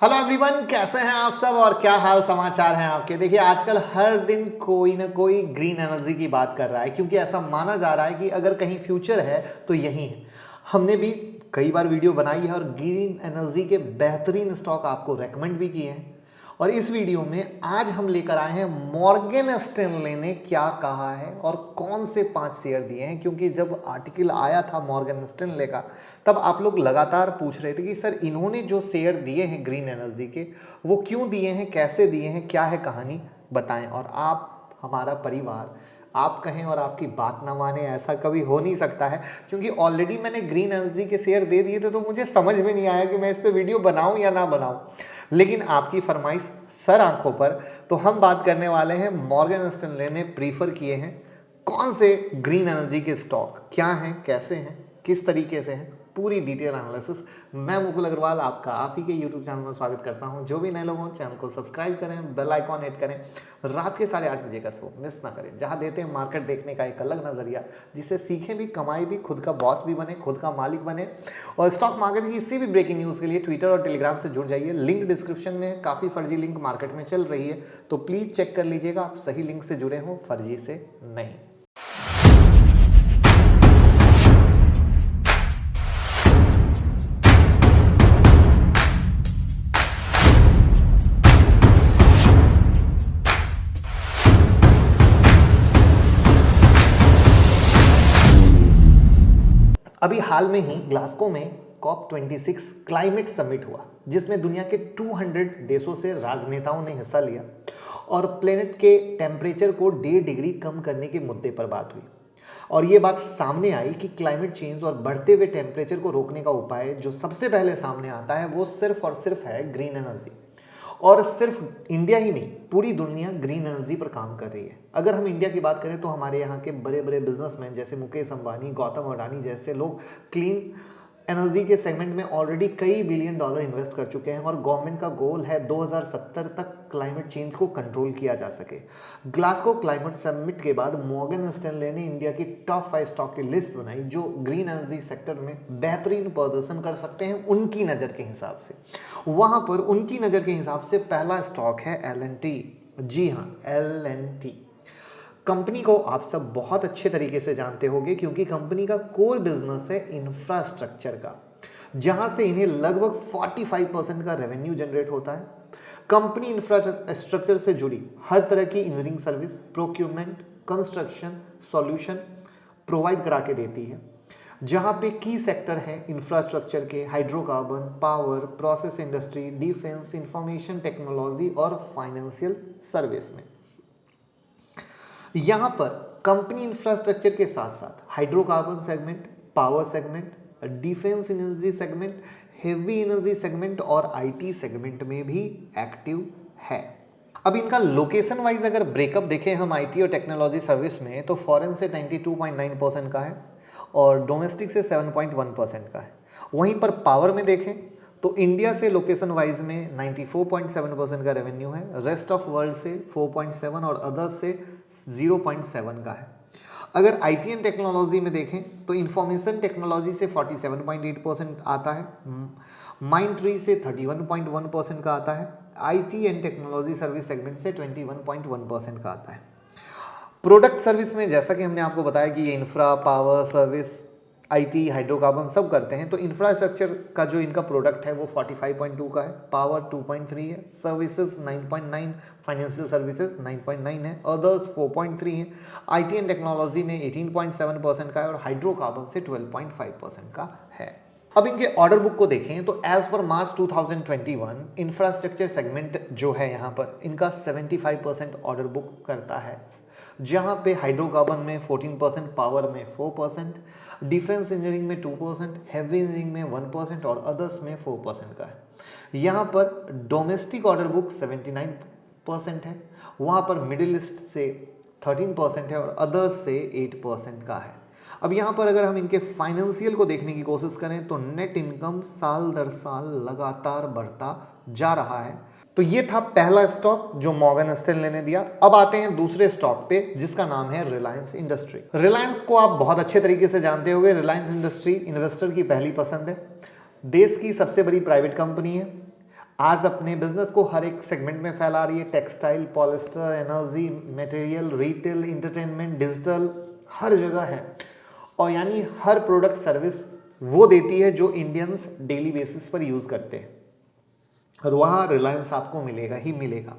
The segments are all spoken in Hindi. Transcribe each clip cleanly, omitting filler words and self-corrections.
हेलो एवरीवन, कैसे हैं आप सब और क्या हाल समाचार हैं आपके। देखिए आजकल हर दिन कोई ना कोई ग्रीन एनर्जी की बात कर रहा है, क्योंकि ऐसा माना जा रहा है कि अगर कहीं फ्यूचर है तो यही है। हमने भी कई बार वीडियो बनाई है और ग्रीन एनर्जी के बेहतरीन स्टॉक आपको रेकमेंड भी किए हैं। और इस वीडियो में आज हम लेकर आए हैं मॉर्गन स्टैनले ने क्या कहा है और कौन से 5 शेयर दिए हैं। क्योंकि जब आर्टिकल आया था मॉर्गन स्टैनले का, तब आप लोग लगातार पूछ रहे थे कि सर इन्होंने जो शेयर दिए हैं ग्रीन एनर्जी के, वो क्यों दिए हैं, कैसे दिए हैं, क्या है कहानी, बताएं। और आप हमारा परिवार, आप कहें और आपकी बात ना माने, ऐसा कभी हो नहीं सकता है। क्योंकि ऑलरेडी मैंने ग्रीन एनर्जी के शेयर दे दिए थे, तो मुझे समझ में नहीं आया कि मैं इस पर वीडियो बनाऊं या ना बनाऊं। लेकिन आपकी फरमाइश सर आंखों पर, तो हम बात करने वाले हैं मॉर्गन स्टैनले ने प्रीफर किए हैं कौन से ग्रीन एनर्जी के स्टॉक, क्या हैं, कैसे हैं, किस तरीके से हैं, पूरी डिटेल एनालिसिस। मैं मुकुल अग्रवाल आपका आप ही के YouTube चैनल में स्वागत करता हूं। जो भी नए लोग हों चैनल को सब्सक्राइब करें, बेल आइकॉन हिट करें, रात के 8:30 बजे का शो मिस ना करें, जहां देते हैं मार्केट देखने का एक अलग नजरिया, जिससे सीखें भी, कमाई भी, खुद का बॉस भी बने, खुद का मालिक बने। और स्टॉक मार्केट की किसी भी ब्रेकिंग न्यूज़ के लिए ट्विटर और टेलीग्राम से जुड़ जाइए, लिंक डिस्क्रिप्शन में है। काफ़ी फर्जी लिंक मार्केट में चल रही है, तो प्लीज़ चेक कर लीजिएगा आप सही लिंक से जुड़े हों, फर्जी से नहीं। अभी हाल में ही ग्लासगो में COP26 क्लाइमेट समिट हुआ, जिसमें दुनिया के 200 देशों से राजनेताओं ने हिस्सा लिया और प्लेनेट के टेम्परेचर को 1.5 डिग्री कम करने के मुद्दे पर बात हुई। और ये बात सामने आई कि क्लाइमेट चेंज और बढ़ते हुए टेम्परेचर को रोकने का उपाय जो सबसे पहले सामने आता है वो सिर्फ और सिर्फ है ग्रीन एनर्जी। और सिर्फ इंडिया ही नहीं, पूरी दुनिया ग्रीन एनर्जी पर काम कर रही है। अगर हम इंडिया की बात करें तो हमारे यहाँ के बड़े बड़े बिजनेसमैन जैसे मुकेश अंबानी, गौतम अडानी जैसे लोग क्लीन एनर्जी के सेगमेंट में ऑलरेडी कई बिलियन डॉलर इन्वेस्ट कर चुके हैं। और गवर्नमेंट का गोल है 2070 तक क्लाइमेट चेंज को कंट्रोल किया जा सके। ग्लासगो क्लाइमेट समिट के बाद मॉर्गन स्टैनले ने इंडिया की टॉप 5 स्टॉक की लिस्ट बनाई जो ग्रीन एनर्जी सेक्टर में बेहतरीन प्रदर्शन कर सकते हैं उनकी नज़र के हिसाब से। वहाँ पर उनकी नज़र के हिसाब से पहला स्टॉक है L&T। जी हाँ, L&T कंपनी को आप सब बहुत अच्छे तरीके से जानते होंगे, क्योंकि कंपनी का कोर बिजनेस है इंफ्रास्ट्रक्चर का, जहां से इन्हें लगभग 45% का रेवेन्यू जनरेट होता है। कंपनी इंफ्रास्ट्रक्चर से जुड़ी हर तरह की engineering service, procurement, construction solution provide करा के देती है, जहां पे की सेक्टर है इंफ्रास्ट्रक्चर के hydrocarbon, power, process industry, defence, information technology और फाइनेंशियल सर्विस में। यहाँ पर कंपनी इंफ्रास्ट्रक्चर के साथ साथ hydrocarbon segment, power segment, defence energy segment, heavy energy segment और आईटी सेगमेंट में भी एक्टिव है। अब इनका लोकेशन वाइज अगर ब्रेकअप देखें हम आईटी और टेक्नोलॉजी सर्विस में, तो फॉरेन से 92.9% का है और डोमेस्टिक से 7.1% का है। वहीं पर पावर में देखें तो इंडिया से लोकेशन वाइज में 94.7% का रेवेन्यू है, रेस्ट ऑफ वर्ल्ड से 4.7 और अदर्स से 0.7 का है। अगर आईटी एंड टेक्नोलॉजी में देखें तो इंफॉर्मेशन टेक्नोलॉजी से 47.8% आता है, माइंड ट्री से 31.1% का आता है, IT and technology service segment से 21.1% का आता है। प्रोडक्ट सर्विस में जैसा कि हमने आपको बताया कि ये infra, power, service, IT, hydrocarbon सब करते हैं, तो इंफ्रास्ट्रक्चर का जो इनका प्रोडक्ट है वो 45.2 का है, पावर 2.3 है, सर्विसेज 9.9, फाइनेंशियल सर्विसेज 9.9 है, अदर्स 4.3 है, आईटी एंड टेक्नोलॉजी में 18.7% का है और हाइड्रोकार्बन से 12.5% का है। अब इनके ऑर्डर बुक को देखें तो एज पर मार्च 2021 इंफ्रास्ट्रक्चर सेगमेंट जो है यहाँ पर इनका 75% ऑर्डर बुक करता है, जहाँ पे हाइड्रोकार्बन में 14%, पावर में 4%, डिफेंस इंजीनियरिंग में 2%, हैवी इंजीनियरिंग में 1% और अदर्स में 4% का है। यहाँ पर डोमेस्टिक ऑर्डर बुक 79% है, वहाँ पर मिडिल ईस्ट से 13% है और अदर्स से 8% का है। अब यहाँ पर अगर हम इनके फाइनेंशियल को देखने की कोशिश करें तो नेट इनकम साल दर साल लगातार बढ़ता जा रहा है। तो ये था पहला स्टॉक जो मॉर्गन स्टैनले ने दिया। अब आते हैं दूसरे स्टॉक पे जिसका नाम है रिलायंस इंडस्ट्री। रिलायंस को आप बहुत अच्छे तरीके से जानते होंगे। रिलायंस इंडस्ट्री इन्वेस्टर की पहली पसंद है, देश की सबसे बड़ी प्राइवेट कंपनी है। आज अपने बिजनेस को हर एक सेगमेंट में फैला रही है, textile, polyester, energy, material, retail, entertainment, digital, हर जगह है। और यानी हर प्रोडक्ट सर्विस वो देती है जो इंडियंस डेली बेसिस पर यूज करते हैं, और वहाँ रिलायंस आपको मिलेगा ही मिलेगा।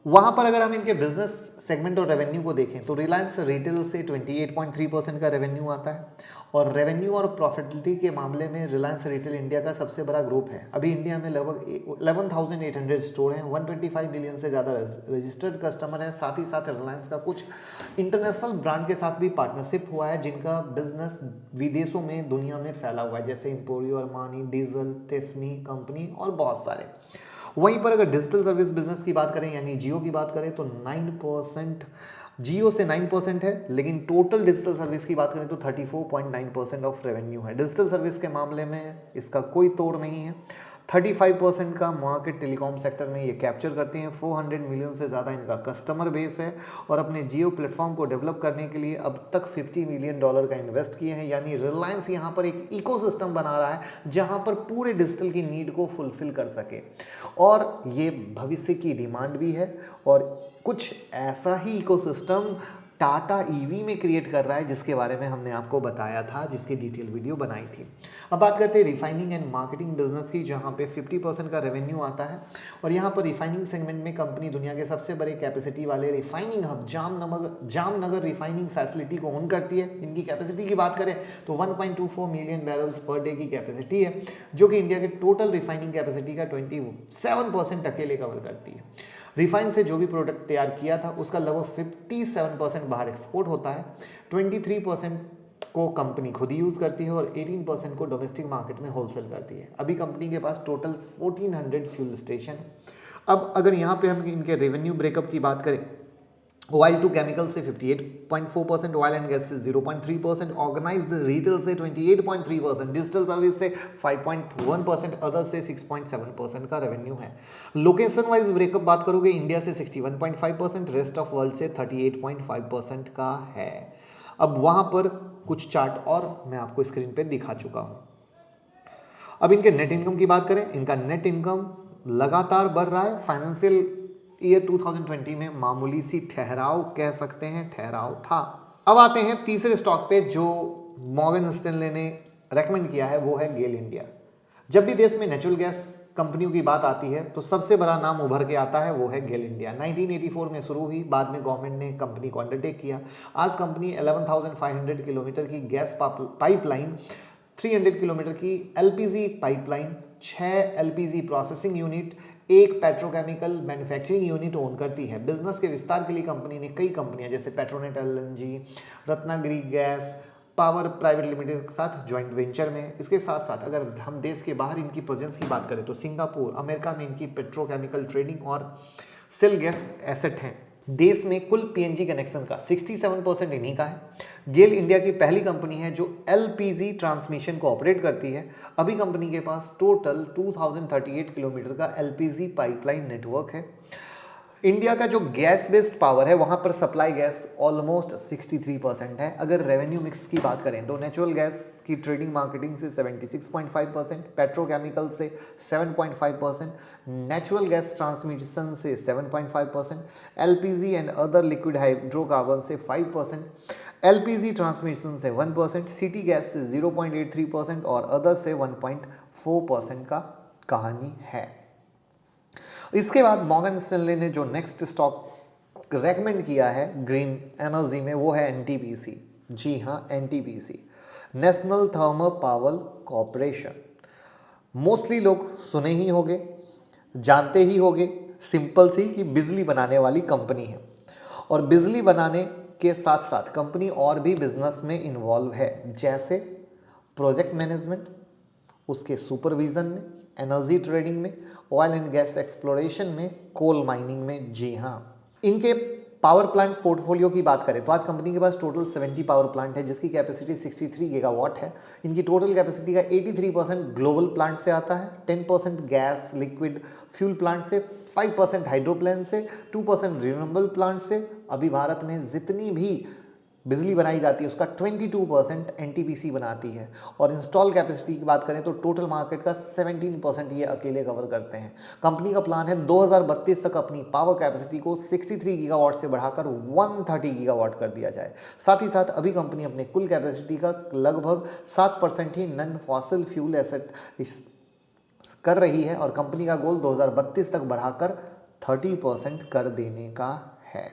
वहाँ पर अगर हम इनके बिजनेस सेगमेंट और रेवेन्यू को देखें तो रिलायंस रिटेल से 28.3% का रेवेन्यू आता है, और रेवेन्यू और प्रॉफिटेबिलिटी के मामले में रिलायंस रिटेल इंडिया का सबसे बड़ा ग्रुप है। अभी इंडिया में लगभग 11,800 स्टोर हैं, 125 मिलियन से ज़्यादा रजिस्टर्ड कस्टमर है। साथ ही साथ रिलायंस का कुछ इंटरनेशनल ब्रांड के साथ भी पार्टनरशिप हुआ है, जिनका बिजनेस विदेशों में दुनिया में फैला हुआ है, जैसे Emporio Armani, diesel, Tiffany company और बहुत सारे। वहीं पर अगर डिजिटल सर्विस बिजनेस की बात करें यानी जियो की बात करें तो 9%, जियो से 9% है, लेकिन टोटल डिजिटल सर्विस की बात करें तो 34.9% ऑफ रेवेन्यू है। डिजिटल सर्विस के मामले में इसका कोई तोड़ नहीं है। 35% का मार्केट टेलीकॉम सेक्टर में ये कैप्चर करते हैं। 400 मिलियन से ज़्यादा इनका कस्टमर बेस है, और अपने जियो प्लेटफॉर्म को डेवलप करने के लिए अब तक $50 मिलियन का इन्वेस्ट किए हैं। यानी रिलायंस यहाँ पर एक इकोसिस्टम बना रहा है जहाँ पर पूरे डिजिटल की नीड को फुलफिल कर सके, और ये भविष्य की डिमांड भी है। और कुछ ऐसा ही इकोसिस्टम टाटा ईवी में क्रिएट कर रहा है, जिसके बारे में हमने आपको बताया था, जिसकी डिटेल वीडियो बनाई थी। अब बात करते हैं रिफाइनिंग एंड मार्केटिंग बिजनेस की, जहां पे 50% का रेवेन्यू आता है। और यहां पर रिफाइनिंग सेगमेंट में कंपनी दुनिया के सबसे बड़े कैपेसिटी वाले refining hub Jamnagar refining facility को ओन करती है। इनकी कैपेसिटी की बात करें तो 1.24 मिलियन बैरल्स पर डे की कैपेसिटी है, जो कि इंडिया के टोटल रिफाइनिंग कैपेसिटी का 27% अकेले कवर करती है। रिफाइन से जो भी प्रोडक्ट तैयार किया था उसका लगभग 57% बाहर एक्सपोर्ट होता है, 23% को कंपनी खुद ही यूज़ करती है, और 18% को डोमेस्टिक मार्केट में होलसेल करती है। अभी कंपनी के पास टोटल 1400 फ्यूल स्टेशन। अब अगर यहाँ पे हम इनके रेवेन्यू ब्रेकअप की बात करें, ऑयल टू केमिकल से 58.4%, ऑयल एंड गैस से 0.3%, ऑर्गेनाइज्ड रिटेल से 28.3%, डिजिटल सर्विस से 5.1%, अदर से 6.7% का रेवेन्यू है। लोकेशन वाइज ब्रेकअप बात करोगे, इंडिया से 61.5%, रेस्ट ऑफ वर्ल्ड से 38.5% का है। अब वहाँ पर कुछ चार्ट और मैं आपको स्क्रीन पे दिखा चुका हूँ। अब इनके नेट इनकम की बात करें, इनका नेट इनकम लगातार बढ़ रहा है। फाइनेंशियल ईयर 2020 में मामूली सी ठहराव कह सकते हैं, ठहराव था। अब आते हैं तीसरे स्टॉक पे जो मॉर्गन स्टैनले ने रेकमेंड किया है, वो है गेल इंडिया। जब भी देश में नेचुरल गैस कंपनियों की बात आती है तो सबसे बड़ा नाम उभर के आता है, वो है गेल इंडिया। 1984 में शुरू हुई, बाद में गवर्नमेंट ने कंपनी को अंडरटेक किया। आज कंपनी 11,500 किलोमीटर की गैस पाइपलाइन, 300 किलोमीटर की LPG pipeline, 6 LPG processing unit, एक पेट्रोकेमिकल मैन्युफैक्चरिंग यूनिट ओन करती है। बिजनेस के विस्तार के लिए कंपनी ने कई कंपनियां जैसे Petronet LNG, Ratnagiri gas power private limited के साथ ज्वाइंट वेंचर में। इसके साथ साथ अगर हम देश के बाहर इनकी प्रेजेंस की बात करें तो सिंगापुर, अमेरिका में इनकी पेट्रोकेमिकल ट्रेडिंग और सेल गैस एसेट हैं। देश में कुल पीएनजी कनेक्शन का 67% इन्हीं का है। गेल इंडिया की पहली कंपनी है जो एलपीजी ट्रांसमिशन को ऑपरेट करती है। अभी कंपनी के पास टोटल 2038 किलोमीटर का एलपीजी पाइपलाइन नेटवर्क है। इंडिया का जो गैस बेस्ड पावर है वहाँ पर सप्लाई गैस ऑलमोस्ट 63% है। अगर रेवेन्यू मिक्स की बात करें तो नेचुरल गैस की ट्रेडिंग मार्केटिंग से 76.5%, पेट्रोकेमिकल से 7.5%, नेचुरल गैस ट्रांसमिशन से 7.5%, LPG and other liquid hydrocarbon से 5%, एलपीजी ट्रांसमिशन से 1%, सिटी गैस से 0.83% और अदर से 1.4% का कहानी है। इसके बाद मॉर्गन स्टैनले ने जो नेक्स्ट स्टॉक रेकमेंड किया है ग्रीन एनर्जी में, वो है एनटीपीसी। जी हाँ, NTPC, national thermal power corporation. Mostly लोग सुने ही होंगे, जानते ही होंगे, सिंपल सी कि बिजली बनाने वाली कंपनी है। और बिजली बनाने के साथ साथ कंपनी और भी बिजनेस में इन्वॉल्व है, जैसे प्रोजेक्ट मैनेजमेंट, उसके सुपरविजन में, एनर्जी ट्रेडिंग में, ऑयल एंड गैस एक्सप्लोरेशन में, कोल माइनिंग में। जी हाँ, इनके पावर प्लांट पोर्टफोलियो की बात करें तो आज कंपनी के पास टोटल 70 पावर प्लांट है, जिसकी कैपेसिटी 63 गीगावाट है। इनकी टोटल कैपेसिटी का 83% ग्लोबल प्लांट से आता है, 10% गैस लिक्विड फ्यूल प्लांट से, 5% हाइड्रो प्लांट से, 2% रिन्यूएबल प्लांट से। अभी भारत में जितनी भी बिजली बनाई जाती है उसका 22% एनटीपीसी बनाती है। और इंस्टॉल कैपेसिटी की बात करें तो टोटल मार्केट का 17% ये अकेले कवर करते हैं। कंपनी का प्लान है 2032 तक अपनी पावर कैपेसिटी को 63 गीगावाट से बढ़ाकर 130 गीगावाट कर दिया जाए। साथ ही साथ अभी कंपनी अपने कुल कैपेसिटी का लगभग 7% ही नॉन फॉसिल फ्यूल एसेट कर रही है और कंपनी का गोल 2032 तक बढ़ाकर 30% कर देने का है।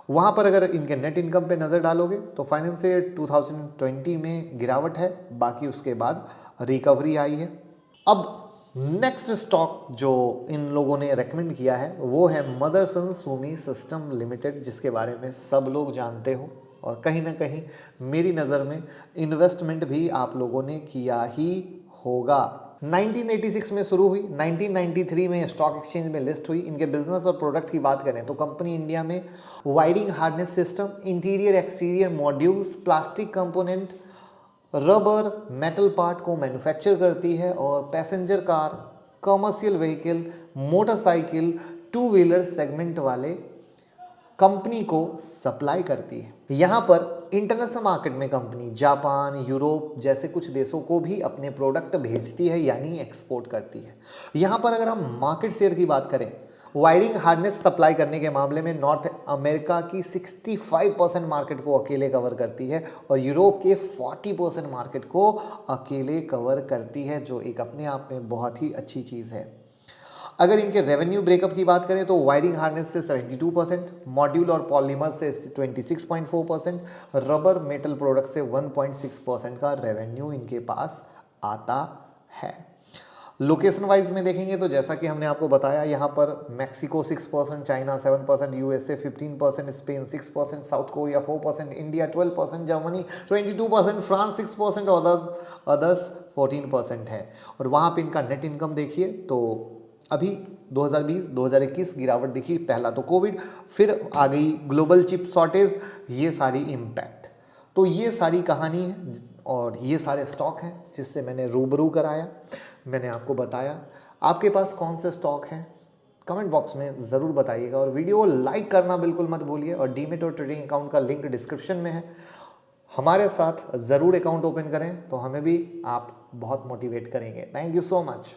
वहाँ पर अगर इनके नेट इनकम पे नज़र डालोगे तो फाइनेंशियल 2020 में गिरावट है, बाकी उसके बाद रिकवरी आई है। अब नेक्स्ट स्टॉक जो इन लोगों ने रेकमेंड किया है वो है मदरसन सुमी सिस्टम लिमिटेड, जिसके बारे में सब लोग जानते हो और कहीं ना कहीं मेरी नज़र में इन्वेस्टमेंट भी आप लोगों ने किया ही होगा। 1986 में शुरू हुई, 1993 में स्टॉक एक्सचेंज में लिस्ट हुई। इनके बिजनेस और प्रोडक्ट की बात करें तो कंपनी इंडिया में wiring harness system, interior exterior modules, plastic component, rubber, metal part को मैन्युफैक्चर करती है और passenger car, commercial vehicle, motorcycle, two wheeler segment वाले कंपनी को सप्लाई करती है। यहाँ पर इंटरनेशनल मार्केट में कंपनी जापान, यूरोप जैसे कुछ देशों को भी अपने प्रोडक्ट भेजती है यानी एक्सपोर्ट करती है। यहाँ पर अगर हम मार्केट शेयर की बात करें, वायरिंग हार्नेस सप्लाई करने के मामले में नॉर्थ अमेरिका की 65% मार्केट को अकेले कवर करती है और यूरोप के 40% मार्केट को अकेले कवर करती है, जो एक अपने आप में बहुत ही अच्छी चीज़ है। अगर इनके रेवेन्यू ब्रेकअप की बात करें तो वायरिंग हार्नेस से 72%, मॉड्यूल और पॉलीमर से 26.4%, रबर मेटल प्रोडक्ट से 1.6% का रेवेन्यू इनके पास आता है। लोकेशन वाइज में देखेंगे तो जैसा कि हमने आपको बताया, यहाँ पर Mexico 6%, China 7%, USA 15%, Spain 6%, south Korea 4%, India 12%, Germany 22%, France 6% और अदर्स 14% है। और वहाँ पे इनका नेट इनकम देखिए तो अभी 2020-2021 गिरावट दिखी, पहला तो कोविड, फिर आ गई ग्लोबल चिप शॉर्टेज, ये सारी इम्पैक्ट। तो ये सारी कहानी है और ये सारे स्टॉक हैं जिससे मैंने रूबरू कराया, मैंने आपको बताया। आपके पास कौन से स्टॉक हैं कमेंट बॉक्स में ज़रूर बताइएगा और वीडियो को लाइक करना बिल्कुल मत भूलिए। और डीमेट और ट्रेडिंग अकाउंट का लिंक डिस्क्रिप्शन में है, हमारे साथ ज़रूर अकाउंट ओपन करें तो हमें भी आप बहुत मोटिवेट करेंगे। Thank you so much.